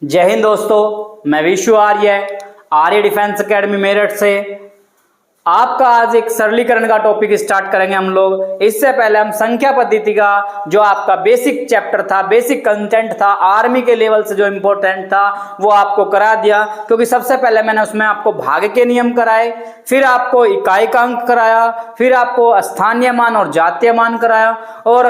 जय हिंद दोस्तों, मैं विशु आर्य डिफेंस एकेडमी मेरठ से आपका आज एक सरलीकरण का टॉपिक स्टार्ट करेंगे हम लोग। इससे पहले हम संख्या पद्धति का जो आपका बेसिक चैप्टर था, बेसिक कंटेंट था, आर्मी के लेवल से जो इम्पोर्टेंट था वो आपको करा दिया, क्योंकि सबसे पहले मैंने उसमें आपको भाग के नियम कराए, फिर आपको इकाई का अंक कराया, फिर आपको स्थानीय मान और जातीय मान कराया, और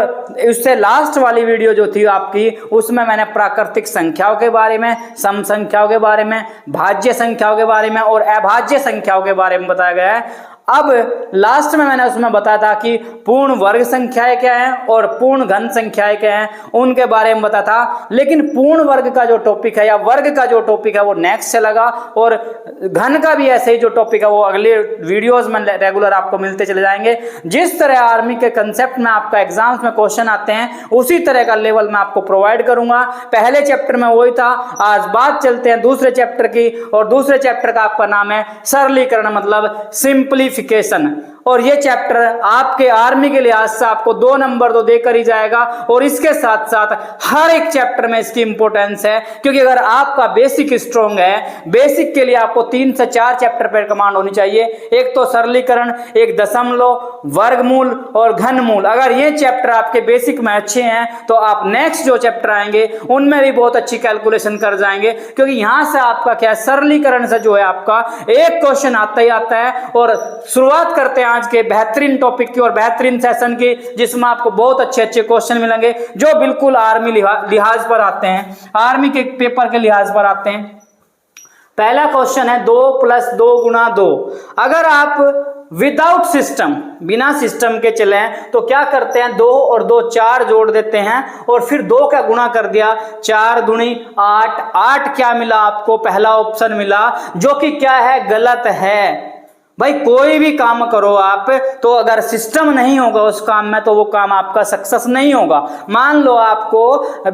उससे लास्ट वाली वीडियो जो थी आपकी उसमें मैंने प्राकृतिक संख्याओं के बारे में, सम संख्याओं के बारे में, भाज्य संख्याओं के बारे में और अभाज्य संख्याओं के बारे में बताया गया है। अब लास्ट में मैंने उसमें बताया था कि पूर्ण वर्ग संख्याएं क्या हैं और पूर्ण घन संख्याएं क्या हैं, उनके बारे में बताया था। लेकिन पूर्ण वर्ग का जो टॉपिक है या वर्ग का जो टॉपिक है वो नेक्स्ट चलेगा, और घन का भी ऐसे ही जो टॉपिक है वो अगले वीडियोस में रेगुलर आपको मिलते चले जाएंगे। जिस तरह आर्मी के कंसेप्ट में आपका एग्जाम्स में क्वेश्चन आते हैं उसी तरह का लेवल मैं आपको प्रोवाइड करूंगा। पहले चैप्टर में वही था, आज बात चलते हैं दूसरे चैप्टर की, और दूसरे चैप्टर का आपका नाम है सरलीकरण, मतलब सिंपलीफिकेशन। और ये चैप्टर आपके आर्मी के लिहाज से आपको 2 नंबर तो देकर ही जाएगा, और इसके साथ साथ हर एक चैप्टर में इसकी इंपॉर्टेंस है, क्योंकि अगर आपका बेसिक स्ट्रॉन्ग है, बेसिक के लिए आपको 3 से 4 चैप्टर पर कमांड होनी चाहिए। एक तो सरलीकरण, एक दशमलव, वर्गमूल और घनमूल। अगर ये चैप्टर आपके बेसिक में अच्छे हैं तो आप नेक्स्ट जो चैप्टर आएंगे उनमें भी बहुत अच्छी कैलकुलेशन कर जाएंगे, क्योंकि यहां से आपका क्या है, सरलीकरण से जो है आपका एक क्वेश्चन आता ही आता है। और शुरुआत करते हैं आज के बेहतरीन टॉपिक की और बेहतरीन सेशन की, जिसमें आपको बहुत अच्छे अच्छे क्वेश्चन मिलेंगे जो बिल्कुल आर्मी लिहाज पर आते हैं, आर्मी के पेपर के लिहाज पर आते हैं। पहला क्वेश्चन है 2 + 2 × 2। अगर आप विदाउट सिस्टम, बिना सिस्टम के चले तो क्या करते हैं, 2 और 2 4 जोड़ देते हैं और फिर 2 का गुणा कर दिया, 4 दूनी 8। 8 क्या मिला आपको, पहला ऑप्शन मिला, जो कि क्या है, गलत है। भाई कोई भी काम करो आप, तो अगर सिस्टम नहीं होगा उस काम में तो वो काम आपका सक्सेस नहीं होगा। मान लो आपको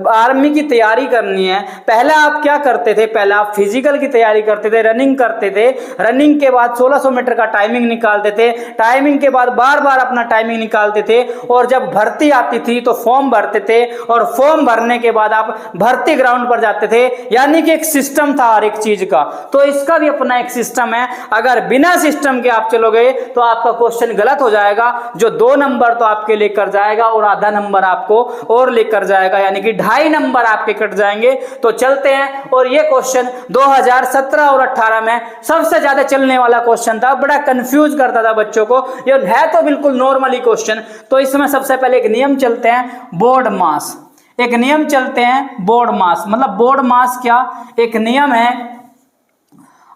आर्मी की तैयारी करनी है, पहले आप क्या करते थे, पहले आप फिजिकल की तैयारी करते थे, रनिंग करते थे, रनिंग के बाद 1600 मीटर का टाइमिंग निकालते थे, टाइमिंग के बाद बार बार अपना टाइमिंग निकालते थे, और जब भर्ती आती थी तो फॉर्म भरते थे, और फॉर्म भरने के बाद आप भर्ती ग्राउंड पर जाते थे। यानी कि एक सिस्टम था हर एक चीज का, तो इसका भी अपना एक सिस्टम है। अगर बिना सिस्टम के आप चलोगे तो आपका क्वेश्चन गलत हो जाएगा, जो 2 नंबर तो आपके लेकर जाएगा और आधा नंबर आपको और लेकर जाएगा, यानी कि 2.5 नंबर आपके कट जाएंगे। तो चलते हैं, और ये क्वेश्चन 2017 और 18 में सबसे ज्यादा चलने वाला क्वेश्चन था, बड़ा कंफ्यूज करता था बच्चों को। ये है तो बिल्कुल नॉर्मली क्वेश्चन। तो इसमें सबसे पहले एक नियम चलते हैं, बोर्ड मास। एक नियम चलते हैं बोर्ड मास, मतलब बोर्ड मास क्या, एक नियम है।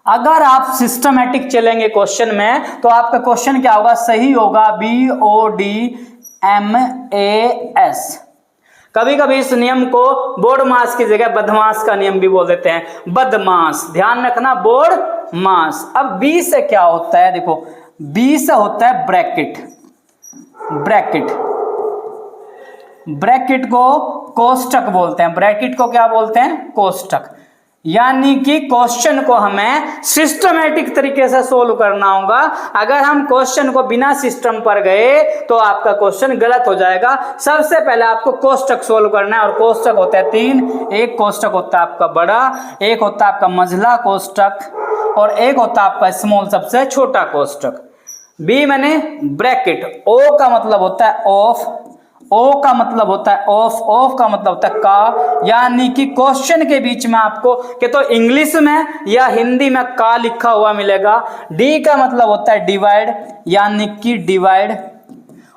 अगर आप सिस्टमैटिक चलेंगे क्वेश्चन में तो आपका क्वेश्चन क्या होगा, सही होगा, BODMAS। कभी कभी इस नियम को बोर्ड मास की जगह बदमाश का नियम भी बोल देते हैं, बदमाश। ध्यान रखना, बोर्ड मास। अब B से क्या होता है, देखो B से होता है ब्रैकेट। ब्रैकेट, ब्रैकेट को कोष्टक बोलते हैं, ब्रैकेट को क्या बोलते हैं, कोष्टक। यानी कि क्वेश्चन को हमें सिस्टमैटिक तरीके से सोल्व करना होगा। अगर हम क्वेश्चन को बिना सिस्टम पर गए तो आपका क्वेश्चन गलत हो जाएगा। सबसे पहले आपको कोष्टक सोल्व करना है, और कोष्टक होता है 3। एक कोष्टक होता है आपका बड़ा, एक होता है आपका मझला कोष्टक, और एक होता है आपका स्मॉल, सबसे छोटा कोष्टक। बी मैंने ब्रैकेट। O का मतलब होता है ऑफ, O का मतलब होता है ऑफ, ऑफ का मतलब होता है का, यानी कि क्वेश्चन के बीच में आपको कि तो इंग्लिश में या हिंदी में का लिखा हुआ मिलेगा। D का मतलब होता है डिवाइड, यानी कि डिवाइड,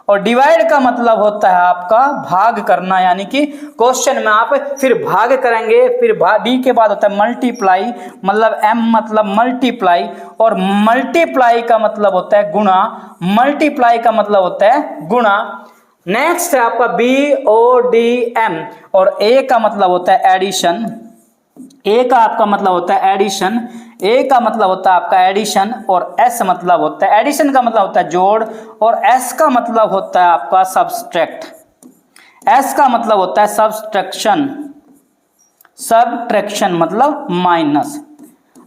और डिवाइड का मतलब होता है आपका भाग करना, यानी कि क्वेश्चन में आप फिर भाग करेंगे। फिर D के बाद होता है मल्टीप्लाई, मतलब M मतलब मल्टीप्लाई, और मल्टीप्लाई का मतलब होता है गुणा, मल्टीप्लाई का मतलब होता है गुणा। नेक्स्ट है आपका BODM, और A का मतलब होता है एडिशन। A का आपका मतलब होता है एडिशन, A का मतलब होता है आपका एडिशन, और S मतलब होता है, एडिशन का मतलब होता है जोड़, और S का मतलब होता है आपका सब्सट्रैक्ट। S का मतलब होता है सब्सट्रैक्शन, सब्ट्रैक्शन मतलब माइनस।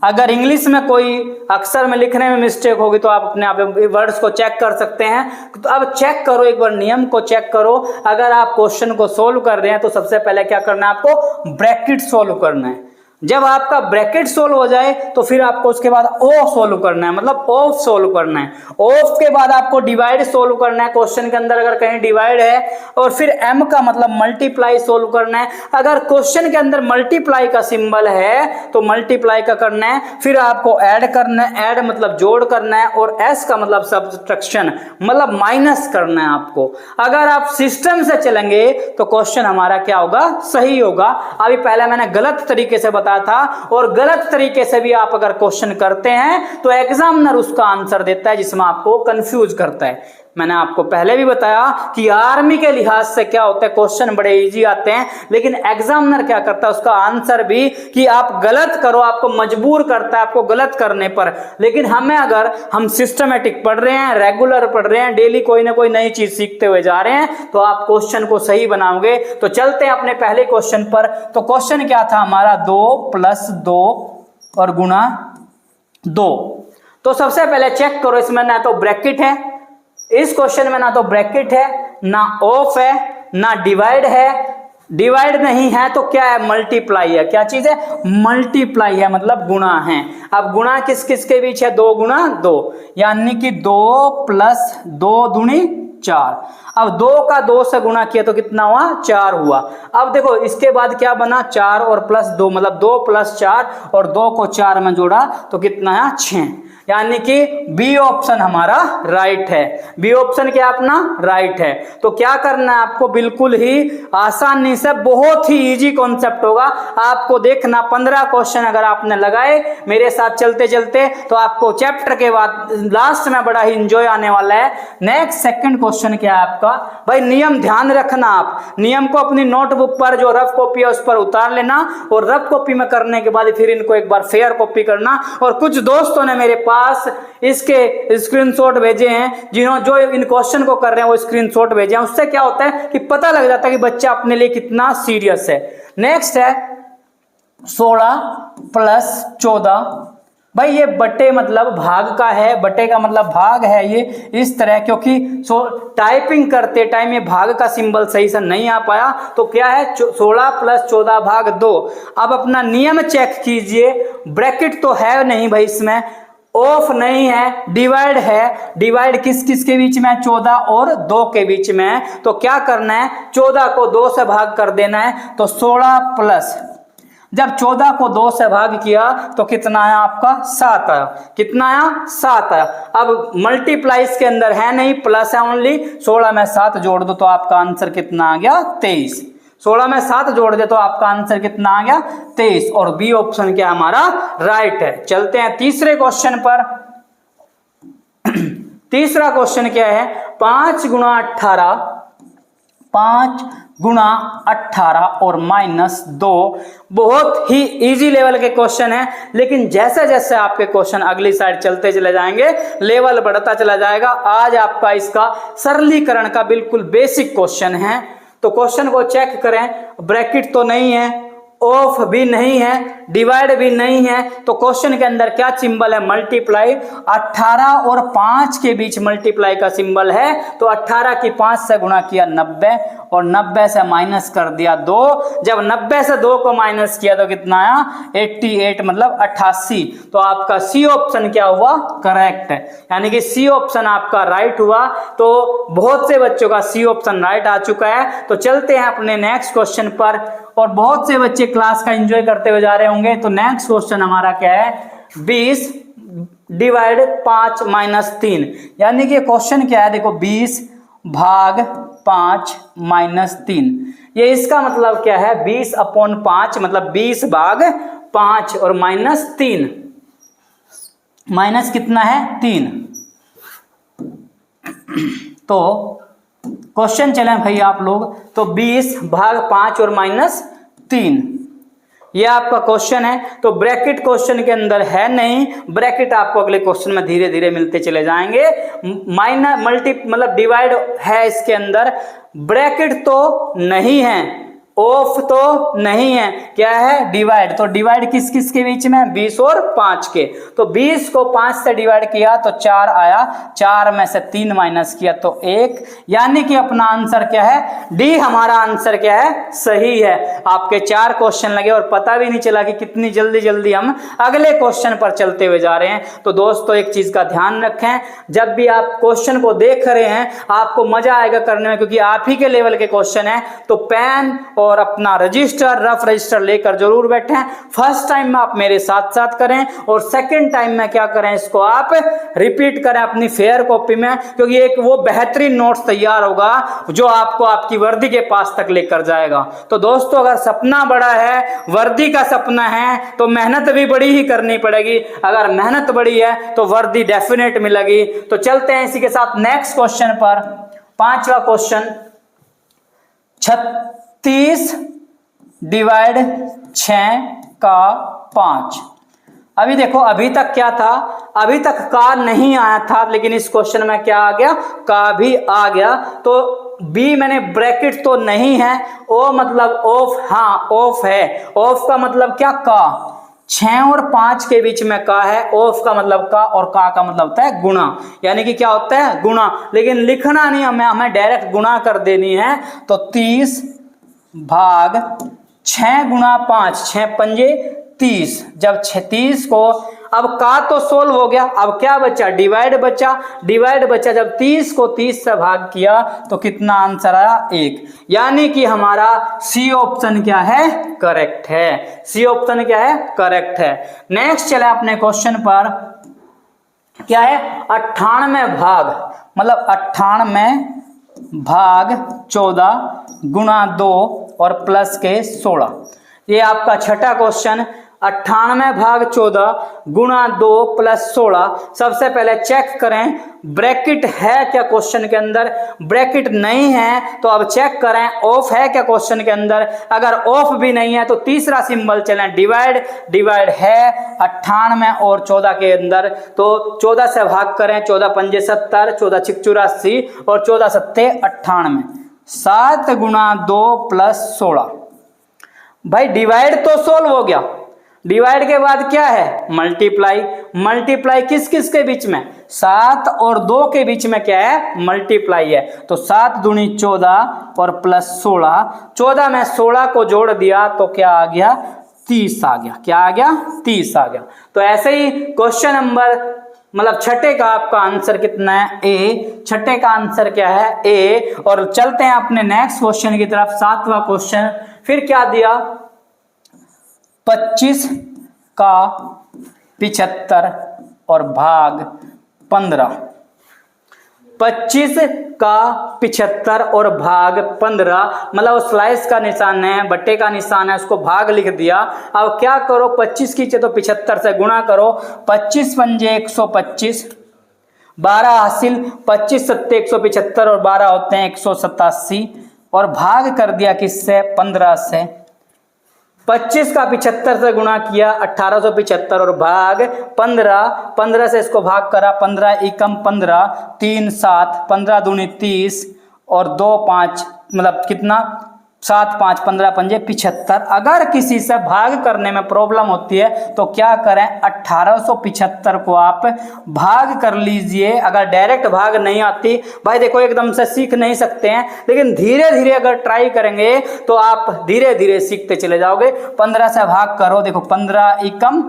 अगर इंग्लिश में कोई अक्षर में लिखने में मिस्टेक होगी तो आप अपने आप वर्ड्स को चेक कर सकते हैं। तो अब चेक करो, एक बार नियम को चेक करो। अगर आप क्वेश्चन को सोल्व कर रहे हैं तो सबसे पहले क्या करना है, आपको ब्रैकेट सोल्व करना है। जब आपका ब्रैकेट सोल्व हो जाए तो फिर आपको उसके बाद ओ सोल्व करना है, मतलब ऑफ सोल्व करना है। ऑफ के बाद आपको डिवाइड सोल्व करना है, क्वेश्चन के अंदर अगर कहीं डिवाइड है, और फिर एम का मतलब मल्टीप्लाई सोल्व करना है। अगर क्वेश्चन के अंदर मल्टीप्लाई का सिंबल है तो मल्टीप्लाई का करना है, फिर आपको ऐड करना है, ऐड मतलब जोड़ करना है, और एस का मतलब सब्ट्रैक्शन मतलब माइनस करना है आपको। अगर आप सिस्टम से चलेंगे तो क्वेश्चन हमारा क्या होगा, सही होगा। अभी पहले मैंने गलत तरीके से बताया था, और गलत तरीके से भी आप अगर क्वेश्चन करते हैं तो एग्जामिनर उसका आंसर देता है जिसमें आपको कंफ्यूज करता है। मैंने आपको पहले भी बताया कि आर्मी के लिहाज से क्या होता है, क्वेश्चन बड़े इजी आते हैं, लेकिन एग्जामिनर क्या करता है उसका आंसर भी कि आप गलत करो, आपको मजबूर करता है आपको गलत करने पर। लेकिन हमें अगर हम सिस्टमेटिक पढ़ रहे हैं, रेगुलर पढ़ रहे हैं, डेली कोई ना कोई नई चीज सीखते हुए जा रहे हैं, तो आप क्वेश्चन को सही बनाओगे। तो चलते हैं अपने पहले क्वेश्चन पर। तो क्वेश्चन क्या था हमारा, 2 + 2 और गुणा 2। तो सबसे पहले चेक करो, इसमें ना तो ब्रैकेट है, इस क्वेश्चन में ना तो ब्रैकेट है, ना ऑफ है, ना डिवाइड है। डिवाइड नहीं है तो क्या है, मल्टीप्लाई है। क्या चीज है, मल्टीप्लाई है, मतलब गुणा है। अब गुणा किस किस के बीच है, 2 × 2, यानी कि 2 + 2 दूनी 4। अब 2 का 2 से गुणा किया तो कितना हुआ, 4 हुआ। अब देखो इसके बाद क्या बना, 4 और +2 मतलब 2 + 4, और 2 को 4 में जोड़ा तो कितना है, 6। यानी कि बी ऑप्शन हमारा राइट है। बी ऑप्शन क्या अपना राइट है। तो क्या करना है आपको, बिल्कुल ही आसानी से, बहुत ही इजी कॉन्सेप्ट होगा। आपको देखना 15 क्वेश्चन अगर आपने लगाए मेरे साथ चलते चलते तो आपको चैप्टर के बाद लास्ट में बड़ा ही इंजॉय आने वाला है। नेक्स्ट सेकंड क्वेश्चन क्या है आपका, भाई नियम ध्यान रखना, आप नियम को अपनी नोटबुक पर जो रफ कॉपी है उस पर उतार लेना, और रफ कॉपी में करने के बाद फिर इनको एक बार फेयर कॉपी करना। और कुछ दोस्तों ने मेरे पास इसके स्क्रीनशॉट भेजे हैं, जिन्होंने जो इन क्वेश्चन को कर रहे हैं वो स्क्रीनशॉट भेजे हैं। उससे क्या होता है कि पता लग जाता है कि बच्चा अपने लिए कितना सीरियस है। नेक्स्ट है 16 + 14। भाई ये बटे मतलब भाग का है, बटे का मतलब भाग है ये इस तरह, क्योंकि टाइपिंग करते टाइम ये भाग का सिंबल सही से नहीं आ पाया। तो क्या है, 16 + 14 भाग 2। अब अपना नियम चेक कीजिए, ब्रैकेट तो है नहीं भाई, इसमें ऑफ नहीं है, डिवाइड है। डिवाइड किस किस के बीच में है, 14 और 2 के बीच में है। तो क्या करना है, 14 को 2 से भाग कर देना है। तो 16 प्लस, जब 14 को 2 से भाग किया तो कितना आया आपका, 7 आया। कितना आया, 7 आया। अब मल्टीप्लाई इसके अंदर है नहीं, प्लस है ओनली। 16 में 7 जोड़ दो तो आपका आंसर कितना आ गया, 23। 16 में 7 जोड़ दे तो आपका आंसर कितना आ गया, 23। और बी ऑप्शन क्या हमारा राइट है। चलते हैं तीसरे क्वेश्चन पर। तीसरा क्वेश्चन क्या है, 5 × 18, 5 × 18 और -2। बहुत ही इजी लेवल के क्वेश्चन है, लेकिन जैसे जैसे आपके क्वेश्चन अगली साइड चलते चले जाएंगे लेवल बढ़ता चला जाएगा। आज आपका इसका सरलीकरण का बिल्कुल बेसिक क्वेश्चन है। तो क्वेश्चन को चेक करें, ब्रैकेट तो नहीं है, ऑफ भी नहीं है, डिवाइड भी नहीं है। तो क्वेश्चन के अंदर क्या सिंबल है, मल्टीप्लाई। 18 और 5 के बीच मल्टीप्लाई का सिंबल है। तो 18 की 5 से गुणा किया 90, और 90 से माइनस कर दिया 2। जब 90 से 2 को माइनस किया तो कितना आया, 88 मतलब 88। तो आपका सी ऑप्शन क्या हुआ, करेक्ट है, यानी कि सी ऑप्शन आपका राइट हुआ। तो बहुत से बच्चों का सी ऑप्शन राइट आ चुका है। तो चलते हैं अपने नेक्स्ट क्वेश्चन पर, और बहुत से बच्चे क्लास का एंजॉय करते हुए जा रहे होंगे। तो नेक्स्ट क्वेश्चन हमारा क्या है, 20 / 5 - 3। यानी कि क्वेश्चन क्या है, देखो 20 भाग 5 - 3। ये इसका मतलब क्या है, 20/5 मतलब 20 भाग 5 और -3, माइनस कितना है, 3। तो क्वेश्चन चले भाई आप लोग, तो 20 भाग 5 और -3 ये आपका क्वेश्चन है। तो ब्रैकेट क्वेश्चन के अंदर है नहीं, ब्रैकेट आपको अगले क्वेश्चन में धीरे धीरे मिलते चले जाएंगे। मल्टी मतलब डिवाइड है इसके अंदर, ब्रैकेट तो नहीं है, ऑफ तो नहीं है, क्या है, डिवाइड। तो डिवाइड किस किस के बीच में, 20 और 5 के। तो 20 को 5 से डिवाइड किया तो 4 आया, 4 में से 3 माइनस किया तो 1, यानी कि अपना आंसर क्या है, डी हमारा आंसर क्या है, सही है। आपके 4 क्वेश्चन लगे और पता भी नहीं चला कि कितनी जल्दी जल्दी हम अगले क्वेश्चन पर चलते हुए जा रहे हैं। तो दोस्तों एक चीज का ध्यान रखें, जब भी आप क्वेश्चन को देख रहे हैं आपको मजा आएगा करने में, क्योंकि आप ही के लेवल के क्वेश्चन है। तो पेन और अपना रजिस्टर, रफ रजिस्टर लेकर जरूर बैठें। फर्स्ट टाइम में आप मेरे साथ साथ करें और सेकंड टाइम में क्या करें, इसको आप रिपीट करें अपनी फेयर कॉपी में, क्योंकि एक वो बेहतरीन नोट्स तैयार होगा जो आपको आपकी वर्दी के पास तक लेकर जाएगा। तो दोस्तों अगर सपना बड़ा है, वर्दी का सपना है, तो मेहनत भी बड़ी ही करनी पड़ेगी। अगर मेहनत बड़ी है तो वर्दी डेफिनेट मिलेगी। तो चलते हैं इसी के साथ नेक्स्ट क्वेश्चन पर। 5वां क्वेश्चन, 36 डिवाइड 6 का 5। अभी देखो अभी तक क्या था, अभी तक का नहीं आया था, लेकिन इस क्वेश्चन में क्या आ गया, का भी आ गया। तो बी मैंने ब्रैकेट तो नहीं है, ओ मतलब ऑफ, हाँ ऑफ है। ऑफ का मतलब क्या, का। 6 और 5 के बीच में का है, ऑफ का मतलब का, और का मतलब होता है गुणा, यानी कि क्या होता है, गुणा। लेकिन लिखना नहीं हमें डायरेक्ट गुणा कर देनी है। तो 30 भाग 6 गुणा 5, 6 पंजे 30। जब 30 को, अब का तो सोल्व हो गया, अब क्या बचा, डिवाइड बचा। डिवाइड बचा, जब 30 को 30 से भाग किया तो कितना आंसर आया, 1। यानी कि हमारा सी ऑप्शन क्या है, करेक्ट है। सी ऑप्शन क्या है, करेक्ट है। नेक्स्ट चले अपने क्वेश्चन पर, क्या है, 98 भाग, मतलब 98 भाग 14 गुणा 2 और प्लस के 16। ये आपका छठा क्वेश्चन। 98 भाग 14 गुणा 2 प्लस 16। सबसे पहले चेक करें ब्रैकेट है क्या क्वेश्चन के अंदर, ब्रैकेट नहीं है तो अब चेक करें ऑफ है क्या क्वेश्चन के अंदर। अगर ऑफ भी नहीं है तो तीसरा सिंबल चलें, डिवाइड। डिवाइड है 98 और 14 के अंदर, तो 14 से भाग करें, 14 पंजे 70, 14 छिक 84 और 14 सत्ते 98। 7 गुणा 2 प्लस 16। भाई डिवाइड तो सोल्व हो गया, डिवाइड के बाद क्या है, मल्टीप्लाई। मल्टीप्लाई किस किस के बीच में, 7 और 2 के बीच में क्या है, मल्टीप्लाई है। तो 7 दूनी 14 और प्लस 16। 14 में 16 को जोड़ दिया तो क्या आ गया, 30 आ गया। क्या आ गया, 30 आ गया। तो ऐसे ही क्वेश्चन नंबर, मतलब छठे का आपका आंसर कितना है, ए। छठे का आंसर क्या है, ए। और चलते हैं अपने नेक्स्ट क्वेश्चन की तरफ। 7वां क्वेश्चन, फिर क्या दिया, 25 का 75 और भाग 15। 25 का 75 और भाग 15, मतलब स्लाइस का निशान है, बट्टे का निशान है, उसको भाग लिख दिया। अब क्या करो, 25 खींचे तो 75 से गुणा करो। 25 पंजे 125, 12 हासिल, 25 सत्ते 175 और 12 होते हैं 187, और भाग कर दिया किससे, 15 से। 25 का 75 से गुणा किया 1875 और भाग 15। 15 से इसको भाग करा, 15 एकम 15, 3 7, 15 दूनी 30 और 2 5, मतलब कितना, 7 5 15 पंजे 75। अगर किसी से भाग करने में प्रॉब्लम होती है तो क्या करें, 1875 को आप भाग कर लीजिए। अगर डायरेक्ट भाग नहीं आती, भाई देखो एकदम से सीख नहीं सकते हैं, लेकिन धीरे धीरे अगर ट्राई करेंगे तो आप धीरे धीरे सीखते चले जाओगे। 15 से भाग करो, देखो 15 एकम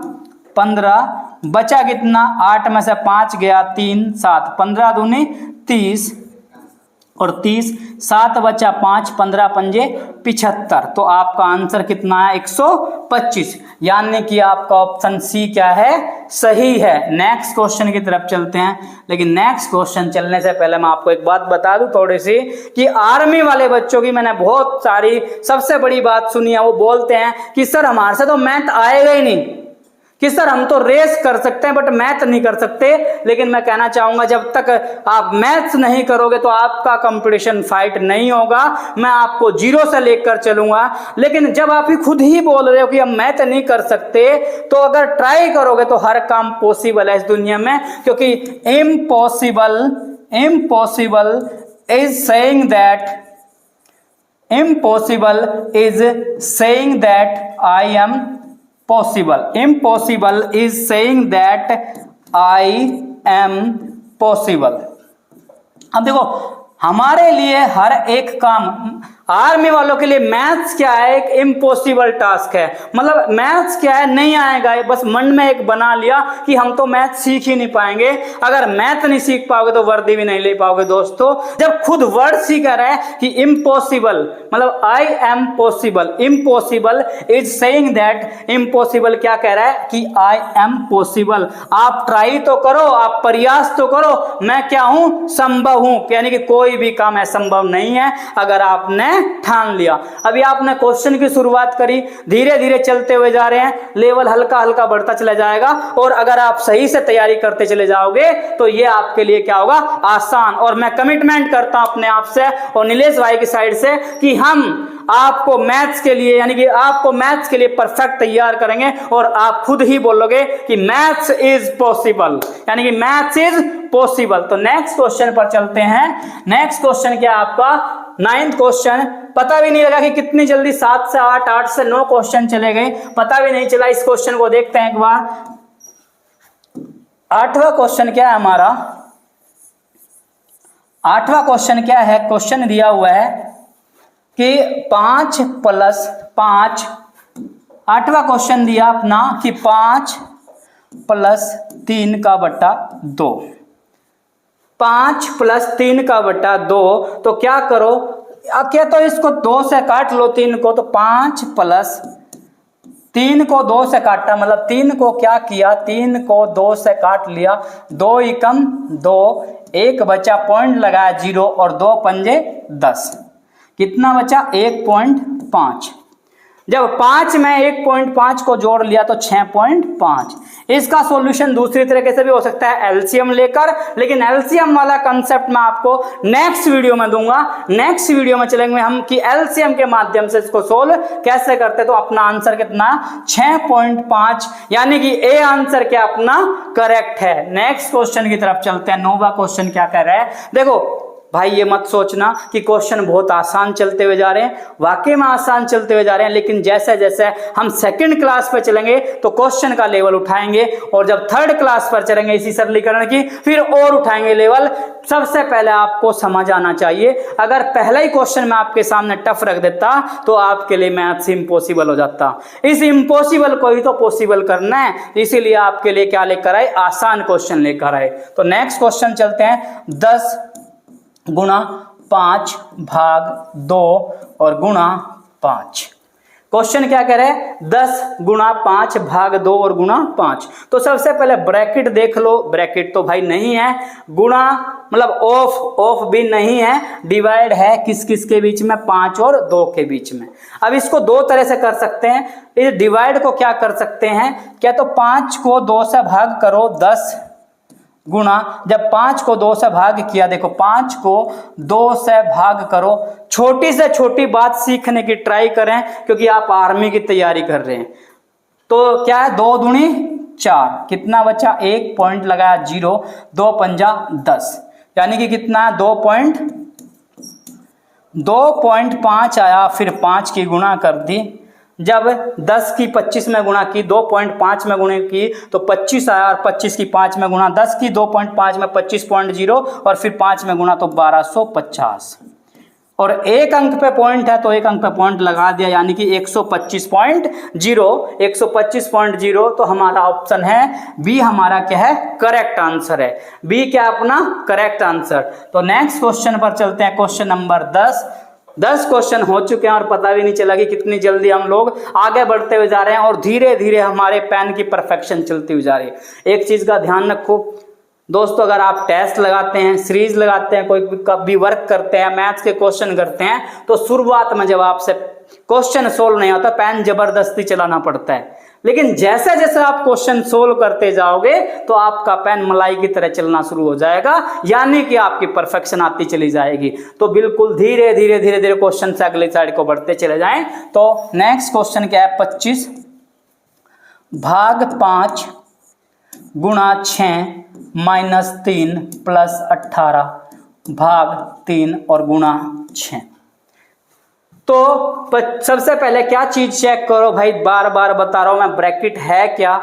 15, बचा कितना, 8 में से 5 गया 3 7, 15 दूनी 30 और 30, 7 बचा 5, 15 पंजे 75। तो आपका आंसर कितना है, 125। यानी कि आपका ऑप्शन सी क्या है, सही है। नेक्स्ट क्वेश्चन की तरफ चलते हैं, लेकिन नेक्स्ट क्वेश्चन चलने से पहले मैं आपको एक बात बता दूं थोड़ी सी, कि आर्मी वाले बच्चों की मैंने बहुत सारी सबसे बड़ी बात सुनी है। वो बोलते हैं कि सर हमारे से तो मैथ आएगा ही नहीं, कि सर हम तो रेस कर सकते हैं बट मैथ नहीं कर सकते। लेकिन मैं कहना चाहूंगा, जब तक आप मैथ्स नहीं करोगे तो आपका कंपटीशन फाइट नहीं होगा। मैं आपको 0 से लेकर चलूंगा। लेकिन जब आप ही खुद ही बोल रहे हो कि हम मैथ नहीं कर सकते, तो अगर ट्राई करोगे तो हर काम पॉसिबल है इस दुनिया में, क्योंकि impossible is saying that Impossible is saying that I am possible. Impossible is saying that I am possible. अब देखो हमारे लिए हर एक काम, आर्मी वालों के लिए मैथ्स क्या है, एक इम्पॉसिबल टास्क है। मतलब मैथ्स क्या है, नहीं आएगा, बस मन में एक बना लिया कि हम तो मैथ सीख ही नहीं पाएंगे। अगर मैथ नहीं सीख पाओगे तो वर्दी भी नहीं ले पाओगे दोस्तों। जब खुद वर्ड सीख रहा है कि इम्पॉसिबल, मतलब I am possible, impossible is saying that, impossible क्या कह रहा है कि आई एम पॉसिबल। आप ट्राई तो करो, आप प्रयास तो करो, मैं क्या हूं, संभव हूं, यानी कि कोई भी काम असंभव नहीं है अगर आपने ठान लिया। अभी आपने क्वेश्चन की शुरुआत करी, धीरे धीरे चलते हुए जा रहे हैं, लेवल हल्का हल्का बढ़ता चला जाएगा, और अगर आप सही से तैयारी करते चले जाओगे तो ये आपके लिए क्या होगा, आसान। और मैं कमिटमेंट करता हूं अपने आप से और नीलेश भाई की साइड से कि हम आपको मैथ्स के लिए, यानी कि आपको मैथ्स के लिए परफेक्ट तैयार करेंगे, और आप खुद ही बोलोगे कि मैथ्स इज पॉसिबल, यानी कि मैथ्स इज पॉसिबल। तो नेक्स्ट क्वेश्चन पर चलते हैं। नेक्स्ट क्वेश्चन क्या आपका, 9th क्वेश्चन। पता भी नहीं लगा कि कितनी जल्दी 7 से 8, 8 से 9 क्वेश्चन चले गए, पता भी नहीं चला। इस क्वेश्चन को देखते हैं एक बार। 8वां क्वेश्चन क्या है हमारा, 8वां क्वेश्चन क्या है, क्वेश्चन दिया हुआ है कि 5 + 5, 8वां क्वेश्चन दिया अपना कि 5 + 3 का बटा 2, 5 + 3 का बटा 2। तो क्या करो, क्या तो इसको 2 से काट लो 3 को, तो 5 + 3 को 2 से काटा, मतलब 3 को क्या किया, 3 को 2 से काट लिया, 2 एकम 2, 1 बचा, पॉइंट लगाया 0, और 2 पंजे 10, कितना बचा 1.5। जब 5 में 1.5 को जोड़ लिया तो 6.5। इसका सॉल्यूशन दूसरी तरीके से भी हो सकता है, एलसीएम लेकर, लेकिन एलसीएम वाला कंसेप्ट मैं आपको नेक्स्ट वीडियो में दूंगा। नेक्स्ट वीडियो में चलेंगे हम कि एलसीएम के माध्यम से इसको सोल्व कैसे करते। तो अपना आंसर कितना, 6.5, यानी कि ए आंसर क्या अपना करेक्ट है। नेक्स्ट क्वेश्चन की तरफ चलते हैं। 9वां क्वेश्चन क्या कह रहा है, देखो भाई ये मत सोचना कि क्वेश्चन बहुत आसान चलते हुए जा रहे हैं, वाकई में आसान चलते हुए जा रहे हैं, लेकिन जैसे जैसे हम सेकंड क्लास पर चलेंगे तो क्वेश्चन का लेवल उठाएंगे, और जब थर्ड क्लास पर चलेंगे इसी सरलीकरण की, फिर और उठाएंगे लेवल। सबसे पहले आपको समझ आना चाहिए, अगर पहला ही क्वेश्चन मैं आपके सामने टफ रख देता तो आपके लिए मैथ्स इम्पॉसिबल हो जाता। इस इम्पॉसिबल को ही तो पॉसिबल करना है, इसीलिए आपके लिए क्या लेकर आए, आसान क्वेश्चन लेकर आए। तो नेक्स्ट क्वेश्चन चलते हैं। 10 गुणा 5 भाग 2 और गुणा 5। क्वेश्चन क्या कह रहे हैं, 10 गुणा 5 भाग 2 और गुणा 5। तो सबसे पहले ब्रैकेट देख लो, ब्रैकेट तो भाई नहीं है, गुणा मतलब ऑफ भी नहीं है, डिवाइड है किस किस के बीच में, 5 और 2 के बीच में। अब इसको दो तरह से कर सकते हैं। इस डिवाइड को क्या कर सकते हैं, क्या तो 5 को 2 से भाग करो, 10 गुणा, जब 5 को 2 से भाग किया, देखो 5 को 2 से भाग करो। छोटी से छोटी बात सीखने की ट्राई करें क्योंकि आप आर्मी की तैयारी कर रहे हैं। तो क्या है, 2 दूनी 4, कितना बचा, 1 पॉइंट लगाया 0, 2 पंजा 10, यानी कि कितना 2.5 आया। फिर 5 की गुणा कर दी, जब 10 की 25 में गुणा की, 2.5 में गुणा की तो 25 आया, और 25 की 5 में गुणा, 10 की 2.5 में 25.0, और फिर 5 में गुणा तो 1250, और एक अंक पे पॉइंट है तो एक अंक पे पॉइंट लगा दिया, यानी कि 125.0, 125.0। तो हमारा ऑप्शन है बी, हमारा क्या है, करेक्ट आंसर है। बी क्या अपना करेक्ट आंसर। तो नेक्स्ट क्वेश्चन पर चलते हैं, क्वेश्चन नंबर 10 क्वेश्चन हो चुके हैं और पता भी नहीं चला कि कितनी जल्दी हम लोग आगे बढ़ते हुए जा रहे हैं, और धीरे धीरे हमारे पेन की परफेक्शन चलती हुई जा रही है। एक चीज का ध्यान रखो दोस्तों, अगर आप टेस्ट लगाते हैं, सीरीज लगाते हैं, कोई भी वर्क करते हैं, मैथ्स के क्वेश्चन करते हैं, तो शुरुआत में जब आपसे क्वेश्चन सोल्व नहीं होता, पेन जबरदस्ती चलाना पड़ता है। लेकिन जैसे जैसे आप क्वेश्चन सोल्व करते जाओगे तो आपका पेन मलाई की तरह चलना शुरू हो जाएगा, यानी कि आपकी परफेक्शन आती चली जाएगी। तो बिल्कुल धीरे धीरे धीरे धीरे क्वेश्चन से अगली साइड को बढ़ते चले जाएं। तो नेक्स्ट क्वेश्चन क्या है, 25 भाग 5 गुणा 6 माइनस 3 प्लस 18 भाग 3 और गुणा 6। तो सबसे पहले क्या चीज चेक करो भाई, बार बार बता रहा हूं मैं, ब्रैकेट है क्या,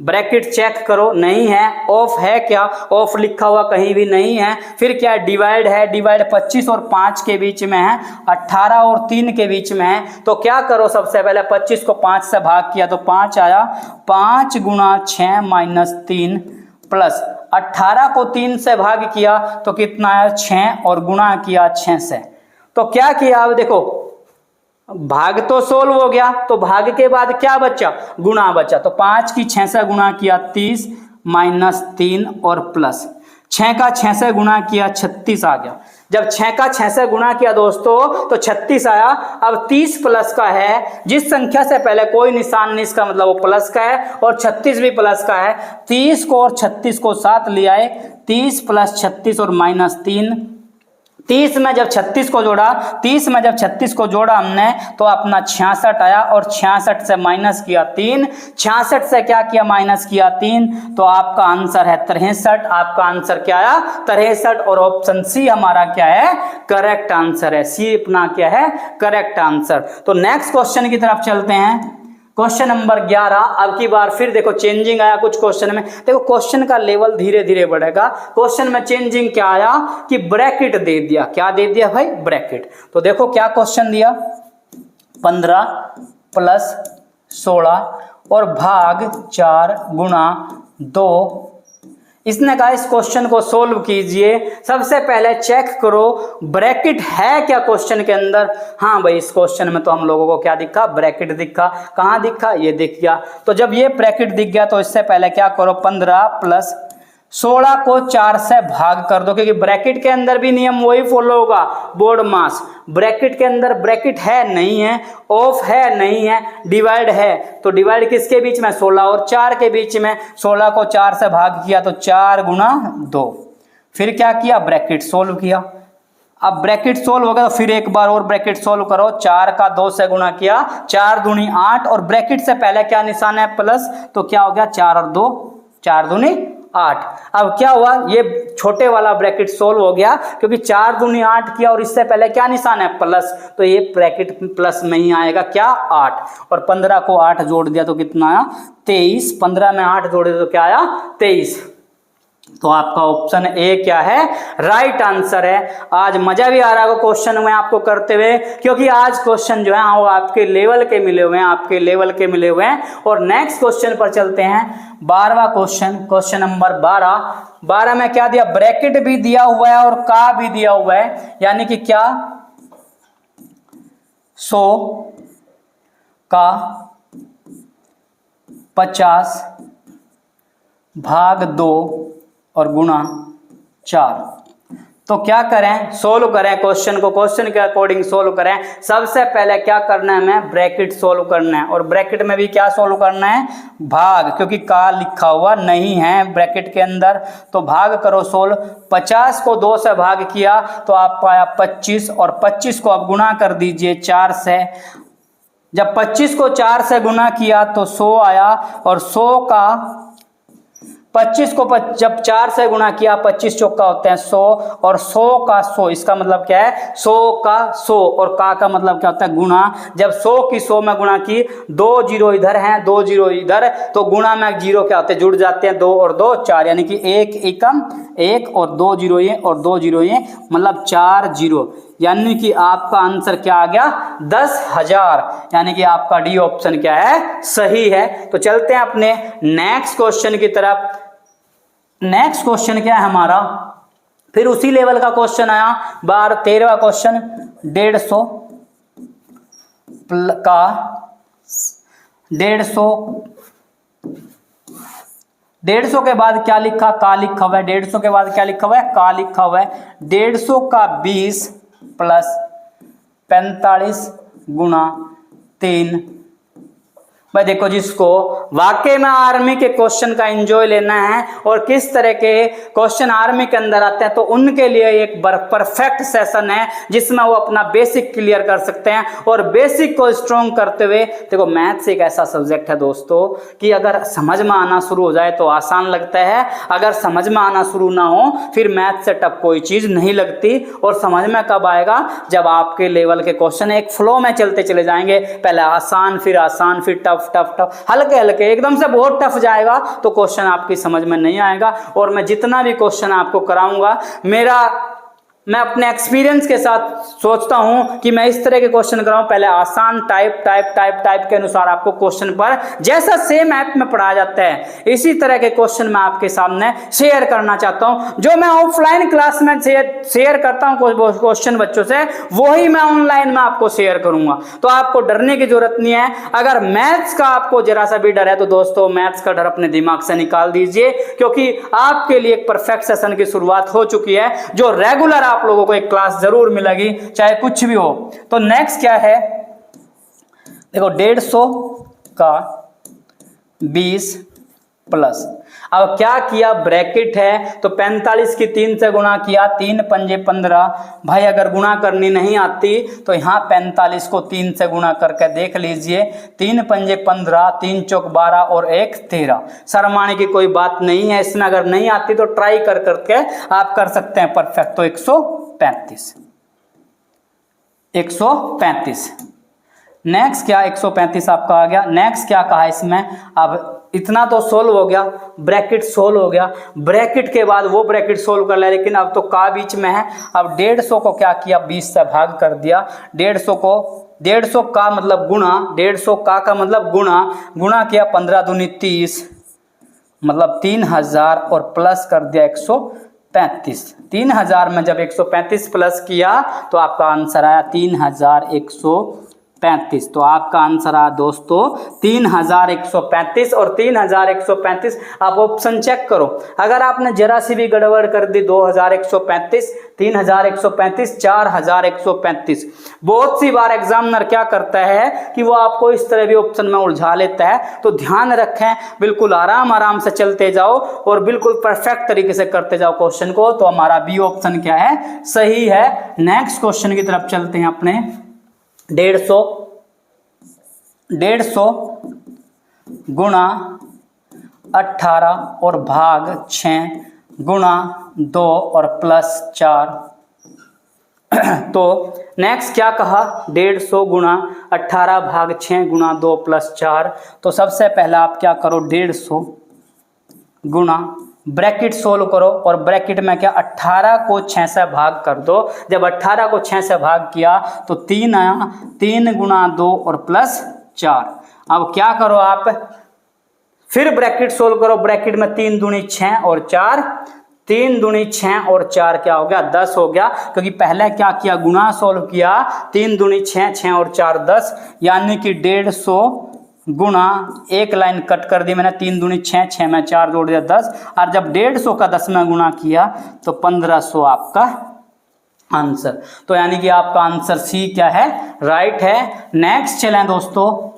ब्रैकेट चेक करो, नहीं है। ऑफ है क्या, ऑफ लिखा हुआ कहीं भी नहीं है। फिर क्या डिवाइड है, डिवाइड 25 और 5 के बीच में है, 18 और 3 के बीच में है। तो क्या करो, सबसे पहले 25 को 5 से भाग किया तो 5 आया, 5 गुणा 6 माइनस 3 प्लस 18 को 3 से भाग किया तो कितना आया 6 और गुणा किया 6 से। तो क्या किया, अब देखो भाग तो सोल्व हो गया, तो भाग के बाद क्या बचा, गुणा बचा। तो 5 की 6 से गुणा किया 30 माइनस 3 और प्लस 6 का 6 से गुणा किया 36 आ गया। जब 6 का 6 से गुणा किया दोस्तों तो 36 आया। अब 30 प्लस का है, जिस संख्या से पहले कोई निशान नहीं इसका मतलब वो प्लस का है, और 36 भी प्लस का है। 30 को और 36 को साथ ले आए, 30 प्लस 36 और माइनस 3। 30 में जब 36 को जोड़ा, 30 में जब 36 को जोड़ा हमने तो अपना 66 आया, और 66 से माइनस किया 3, 66 से क्या किया, माइनस किया 3, तो आपका आंसर है 63। आपका आंसर क्या आया, 63, और ऑप्शन सी हमारा क्या है, करेक्ट आंसर है। सी अपना क्या है, करेक्ट आंसर। तो नेक्स्ट क्वेश्चन की तरफ चलते हैं, क्वेश्चन नंबर 11। अब की बार फिर देखो चेंजिंग आया कुछ क्वेश्चन में, देखो क्वेश्चन का लेवल धीरे धीरे बढ़ेगा। क्वेश्चन में चेंजिंग क्या आया कि ब्रैकेट दे दिया, क्या दे दिया भाई, ब्रैकेट। तो देखो क्या क्वेश्चन दिया, 15 प्लस 16 और भाग 4 गुणा 2। इसने कहा इस क्वेश्चन को सोल्व कीजिए। सबसे पहले चेक करो ब्रैकेट है क्या क्वेश्चन के अंदर। हाँ भाई, इस क्वेश्चन में तो हम लोगों को क्या दिखा, ब्रैकेट दिखा। कहाँ दिखा, ये दिख गया। तो जब ये ब्रैकेट दिख गया तो इससे पहले क्या करो, 15 प्लस 16 को 4 से भाग कर दो, क्योंकि ब्रैकेट के अंदर भी नियम वही फॉलो होगा, बोर्ड मास। ब्रैकेट के अंदर ब्रैकेट है नहीं है, ऑफ है नहीं है, डिवाइड है। तो डिवाइड किसके बीच में, 16 और 4 के बीच में। 16 को 4 से भाग किया तो 4 गुणा 2। फिर क्या किया, ब्रैकेट सोल्व किया। अब ब्रैकेट सोल्व हो गया तो फिर एक बार और ब्रैकेट सोल्व करो। 4 का 2 से गुणा किया, 4 दूनी 8, और ब्रैकेट से पहले क्या निशान है, प्लस। तो क्या हो गया, 4 और 2, 4 दूनी 8। अब क्या हुआ, ये छोटे वाला ब्रैकेट सोल्व हो गया, क्योंकि 4 दूनी 8 किया और इससे पहले क्या निशान है, प्लस। तो ये ब्रैकेट प्लस में ही आएगा, क्या, 8। और 15 को 8 जोड़ दिया तो कितना आया, 23। 15 में 8 जोड़े तो क्या आया, 23। तो आपका ऑप्शन ए क्या है, राइट आंसर है। आज मजा भी आ रहा होगा क्वेश्चन में आपको करते हुए, क्योंकि आज क्वेश्चन जो है वो आपके लेवल के मिले हुए हैं, आपके लेवल के मिले हुए हैं। और नेक्स्ट क्वेश्चन पर चलते हैं, 12वां क्वेश्चन, क्वेश्चन नंबर 12। 12 में क्या दिया, ब्रैकेट भी दिया हुआ है और का भी दिया हुआ है, यानी कि क्या, 100 का 50 भाग 2 और गुणा 4। तो क्या करें, सोल्व करें क्वेश्चन को, क्वेश्चन के अकॉर्डिंग सोल्व करें। सबसे पहले क्या करना है, हमें ब्रैकेट सोल्व करना है, और ब्रैकेट में भी क्या सोल्व करना है, भाग, क्योंकि का लिखा हुआ नहीं है ब्रैकेट के अंदर। तो भाग करो सोल्व। 50 को 2 से भाग किया तो आपको आया 25, और 25 को अब गुणा कर दीजिए 4 से। जब 25 को 4 से गुणा किया तो 100 आया, और 100 का 25 को जब 4 से गुणा किया, 25 चौका होते हैं 100, और 100 का 100, इसका मतलब क्या है, 100 का 100, और का मतलब क्या होता है, गुणा। जब 100 की 100 में गुणा की, 2 जीरो इधर हैं, 2 जीरो इधर, तो गुणा में जीरो क्या होते हैं, जुड़ जाते हैं, 2 और 2 4, यानी कि 1 एकम 1, और 2 जीरो ये और 2 जीरो ये, मतलब 4 जीरो, यानी कि आपका आंसर क्या आ गया, 10,000। यानी कि आपका डी ऑप्शन क्या है, सही है। तो चलते हैं अपने नेक्स्ट क्वेश्चन की तरफ। नेक्स्ट क्वेश्चन क्या है हमारा, फिर उसी लेवल का क्वेश्चन आया, 13वां क्वेश्चन। 150 का 150 के बाद क्या लिखा, का लिखा हुआ है। 150 के बाद क्या लिखा हुआ है, का लिखा हुआ है। 150 का 20 प्लस 45 गुणा 3 भाई देखो, जिसको वाकई में आर्मी के क्वेश्चन का एंजॉय लेना है और किस तरह के क्वेश्चन आर्मी के अंदर आते हैं, तो उनके लिए एक परफेक्ट सेशन है जिसमें वो अपना बेसिक क्लियर कर सकते हैं। और बेसिक को स्ट्रॉन्ग करते हुए, देखो मैथ्स एक ऐसा सब्जेक्ट है दोस्तों कि अगर समझ में आना शुरू हो जाए तो आसान लगता है, अगर समझ में आना शुरू ना हो फिर मैथ से टफ कोई चीज नहीं लगती। और समझ में कब आएगा, जब आपके लेवल के क्वेश्चन एक फ्लो में चलते चले जाएंगे, पहले आसान फिर टफ टफ टफ, हल्के हल्के, एकदम से बहुत टफ जाएगा तो क्वेश्चन आपकी समझ में नहीं आएगा। और मैं जितना भी क्वेश्चन आपको कराऊंगा, मैं अपने एक्सपीरियंस के साथ सोचता हूं कि मैं इस तरह के क्वेश्चन कराऊं, पहले आसान टाइप के अनुसार आपको क्वेश्चन पर जैसा सेम ऐप में पढ़ाया जाता है इसी तरह के क्वेश्चन मैं आपके सामने शेयर करना चाहता हूं। जो मैं ऑफलाइन क्लास में शेयर करता हूं क्वेश्चन बच्चों से, वही मैं ऑनलाइन में आपको शेयर करूंगा। तो आपको डरने की जरूरत नहीं है। अगर मैथ्स का आपको जरा सा भी डर है तो दोस्तों मैथ्स का डर अपने दिमाग से निकाल दीजिए, क्योंकि आपके लिए एक परफेक्ट सेशन की शुरुआत हो चुकी है, जो रेगुलर आप लोगों को एक क्लास जरूर मिलेगी, चाहे कुछ भी हो। तो नेक्स्ट क्या है, देखो 150 का 20 प्लस, अब क्या किया, ब्रैकेट है तो 45 की 3 से गुणा किया, 3 पंजे 15। भाई अगर गुणा करनी नहीं आती तो यहाँ 45 को 3 से गुणा करके देख लीजिए, 3 पंजे 15, 3 चौक 12 और 1 13। शर्माने की कोई बात नहीं है इसमें, अगर नहीं आती तो ट्राई कर करके आप कर सकते हैं परफेक्ट। तो 135 नेक्स्ट क्या, 135 आपका आ गया। नेक्स्ट क्या कहा इसमें, अब इतना तो सोल्व हो गया, ब्रैकेट सोल्व हो गया, ब्रैकेट के बाद वो ब्रैकेट सोल्व कर लिया, लेकिन अब तो का बीच में है। अब 150 को क्या किया, 20 से भाग कर दिया। 150 का मतलब गुणा, 150 का मतलब गुणा किया, 15 दूनी 30 मतलब 3000 और प्लस कर दिया 135। 3000 में जब 135 प्लस किया तो आपका आंसर आया 3135। तो आपका आंसर आया दोस्तों 3135। और 3135 आप ऑप्शन चेक करो, अगर आपने जरा सी भी गड़बड़ कर दी, 2135, 3135, 4135। बहुत सी बार एग्जामिनर क्या करता है कि वो आपको इस तरह भी ऑप्शन में उलझा लेता है। तो ध्यान रखें, बिल्कुल आराम से चलते जाओ और बिल्कुल परफेक्ट तरीके से करते जाओ क्वेश्चन को। तो हमारा बी ऑप्शन क्या है, सही है। नेक्स्ट क्वेश्चन की तरफ चलते हैं अपने। 150 गुणा 18 और भाग 6 गुणा 2 और प्लस 4। तो नेक्स्ट क्या कहा, 150 गुणा 18 भाग 6 गुणा 2 प्लस 4। तो सबसे पहला आप क्या करो, 150 गुणा, ब्रैकेट सोल्व करो और ब्रैकेट में क्या, 18 को 6 से भाग कर दो। जब 18 को 6 से भाग किया तो 3 आया, 3 गुणा 2 और प्लस 4। अब क्या करो आप, फिर ब्रैकेट सोल्व करो, ब्रैकेट में 3 दूनी 6 और 4, 3 दूनी 6 और 4 क्या हो गया, 10 हो गया। क्योंकि पहले क्या किया, गुणा सोल्व किया, 3 दूनी 6, 6 और 4 10, यानी कि 150 गुणा, एक लाइन कट कर दी मैंने, 3 दूनी 6, 6 में 4 जोड़ दिया 10। और जब 150 का 10 में गुणा किया तो 1500 आपका आंसर। तो यानी कि आपका आंसर सी क्या है, राइट है। नेक्स्ट चलें दोस्तों।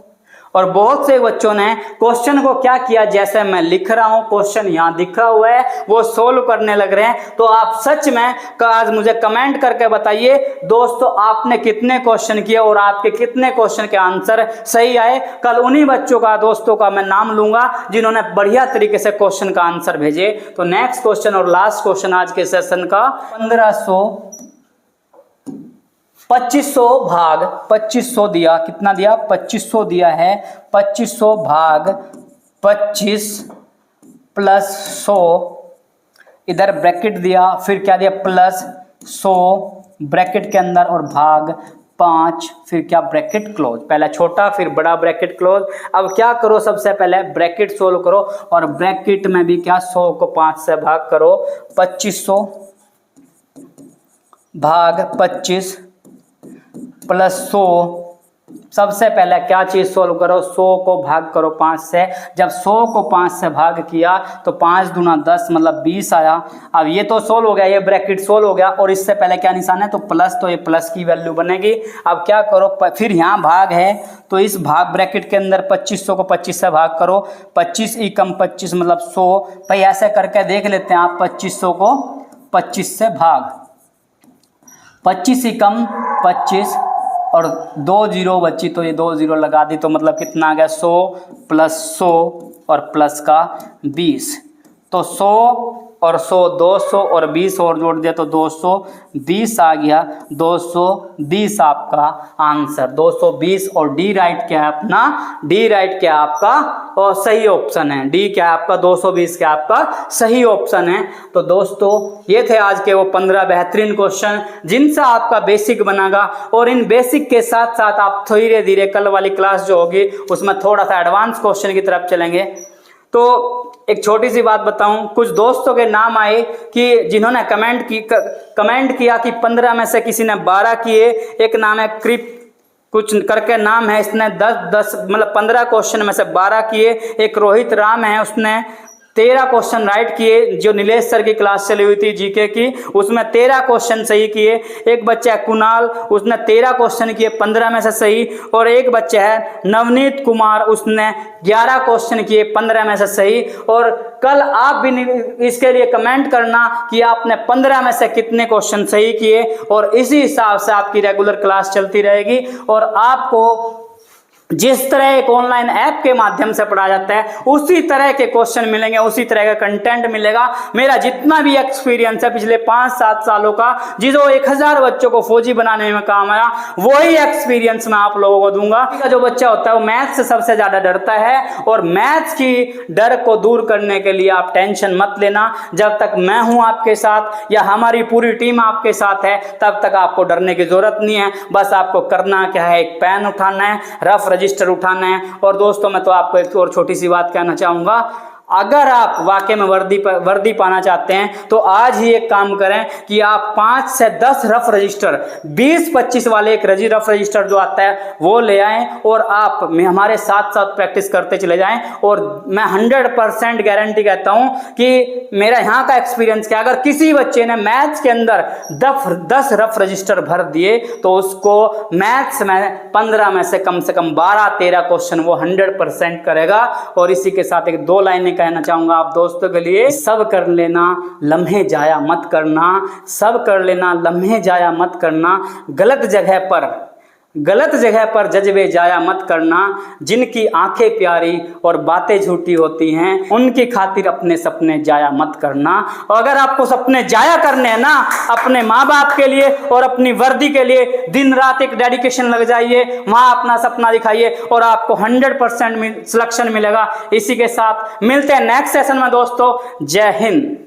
और बहुत से बच्चों ने क्वेश्चन को क्या किया, जैसे मैं लिख रहा हूं क्वेश्चन यहाँ दिखा हुआ है, वो सोल्व करने लग रहे हैं। तो आप सच में आज मुझे कमेंट करके बताइए दोस्तों, आपने कितने क्वेश्चन किए और आपके कितने क्वेश्चन के आंसर सही आए। कल उन्हीं बच्चों का, दोस्तों का मैं नाम लूंगा जिन्होंने बढ़िया तरीके से क्वेश्चन का आंसर भेजे। तो नेक्स्ट क्वेश्चन और लास्ट क्वेश्चन आज के सेशन का, 2500 भाग 2500 दिया, कितना दिया, 2500 दिया है। 2500 भाग 25 प्लस 100, इधर ब्रैकेट दिया, फिर क्या दिया, प्लस 100 ब्रैकेट के अंदर और भाग 5, फिर क्या, ब्रैकेट क्लोज। पहले छोटा फिर बड़ा ब्रैकेट क्लोज। अब क्या करो, सबसे पहले ब्रैकेट सोल्व करो और ब्रैकेट में भी क्या, 100 को 5 से भाग करो। 2500 भाग 25 प्लस 100 सबसे पहले क्या चीज सोल्व करो, 100 को भाग करो 5 से। जब 100 को 5 से भाग किया तो 5 दूना 10 मतलब 20 आया। अब ये तो सोल्व हो गया, ये ब्रैकेट सोल्व हो गया और इससे पहले क्या निशान है तो प्लस, तो ये प्लस की वैल्यू बनेगी। अब क्या करो, फिर यहाँ भाग है तो इस भाग ब्रैकेट के अंदर 2500 को 25 से भाग करो, 25 एकम 25 मतलब 100। भाई ऐसे करके देख लेते हैं आप, 2500 को 25 से भाग, 25 एकम 25 और 2 जीरो बची तो ये 2 जीरो लगा दी तो मतलब कितना आ गया 100 प्लस 100 और प्लस का 20, तो 100 और 100 200 और 20 और जोड़ दिया तो 220 आ गया। 220 आपका आंसर, 220। और डी राइट क्या है अपना, डी राइट क्या आपका और सही ऑप्शन है, डी क्या आपका 220 क्या आपका सही ऑप्शन है। तो दोस्तों ये थे आज के वो 15 बेहतरीन क्वेश्चन जिनसे आपका बेसिक बनेगा और इन बेसिक के साथ साथ आप धीरे धीरे कल वाली क्लास जो होगी उसमें थोड़ा सा एडवांस क्वेश्चन की तरफ चलेंगे। तो एक छोटी सी बात बताऊं, कुछ दोस्तों के नाम आए कि जिन्होंने कमेंट किया कि 15 में से किसी ने 12 किए, एक नाम है क्रिप कुछ करके नाम है, इसने 10 मतलब 15 क्वेश्चन में से 12 किए। एक रोहित राम है, उसने 13 क्वेश्चन राइट किए, जो नीलेश सर की क्लास चली हुई थी जीके की उसमें 13 क्वेश्चन सही किए। एक बच्चा है कुणाल, उसने 13 क्वेश्चन किए 15 में से सही। और एक बच्चा है नवनीत कुमार, उसने 11 क्वेश्चन किए 15 में से सही। और कल आप भी इसके लिए कमेंट करना कि आपने 15 में से कितने क्वेश्चन सही किए और इसी हिसाब से आपकी रेगुलर क्लास चलती रहेगी। और आपको जिस तरह एक ऑनलाइन ऐप के माध्यम से पढ़ा जाता है उसी तरह के क्वेश्चन मिलेंगे, उसी तरह का कंटेंट मिलेगा। मेरा जितना भी एक्सपीरियंस है पिछले 5-7 सालों का, जिसो 1000 बच्चों को फौजी बनाने में काम आया, वही एक्सपीरियंस मैं आप लोगों को दूंगा। जो बच्चा होता है वो मैथ्स से सबसे ज्यादा डरता है और मैथ्स की डर को दूर करने के लिए आप टेंशन मत लेना। जब तक मैं हूं आपके साथ या हमारी पूरी टीम आपके साथ है तब तक आपको डरने की जरूरत नहीं है। बस आपको करना क्या है, एक पेन उठाना है, रफ रजिस्टर उठाना है। और दोस्तों मैं तो आपको एक और छोटी सी बात कहना चाहूंगा, अगर आप वाकई में वर्दी पाना चाहते हैं तो आज ही एक काम करें कि आप 5 से 10 रफ रजिस्टर 20-25 वाले एक रफ रजिस्टर जो आता है वो ले आएं और आप हमारे साथ साथ प्रैक्टिस करते चले जाएं। और मैं 100% गारंटी कहता हूं कि मेरा यहाँ का एक्सपीरियंस क्या, अगर किसी बच्चे ने मैथ्स के अंदर 10 रफ रजिस्टर भर दिए तो उसको मैथ्स में 15 में से कम 12-13 क्वेश्चन वो 100% करेगा। और इसी के साथ एक 2 लाइनें कहना चाहूंगा आप दोस्तों के लिए, सब कर लेना लम्हे जाया मत करना, सब कर लेना लम्हे जाया मत करना, गलत जगह पर जज्बे जाया मत करना, जिनकी आंखें प्यारी और बातें झूठी होती हैं उनकी खातिर अपने सपने जाया मत करना। और अगर आपको सपने जाया करने हैं ना, अपने माँ बाप के लिए और अपनी वर्दी के लिए दिन रात एक डेडिकेशन लग जाइए, वहां अपना सपना दिखाइए और आपको 100% सिलेक्शन मिलेगा। इसी के साथ मिलते हैं नेक्स्ट सेशन में दोस्तों। जय हिंद।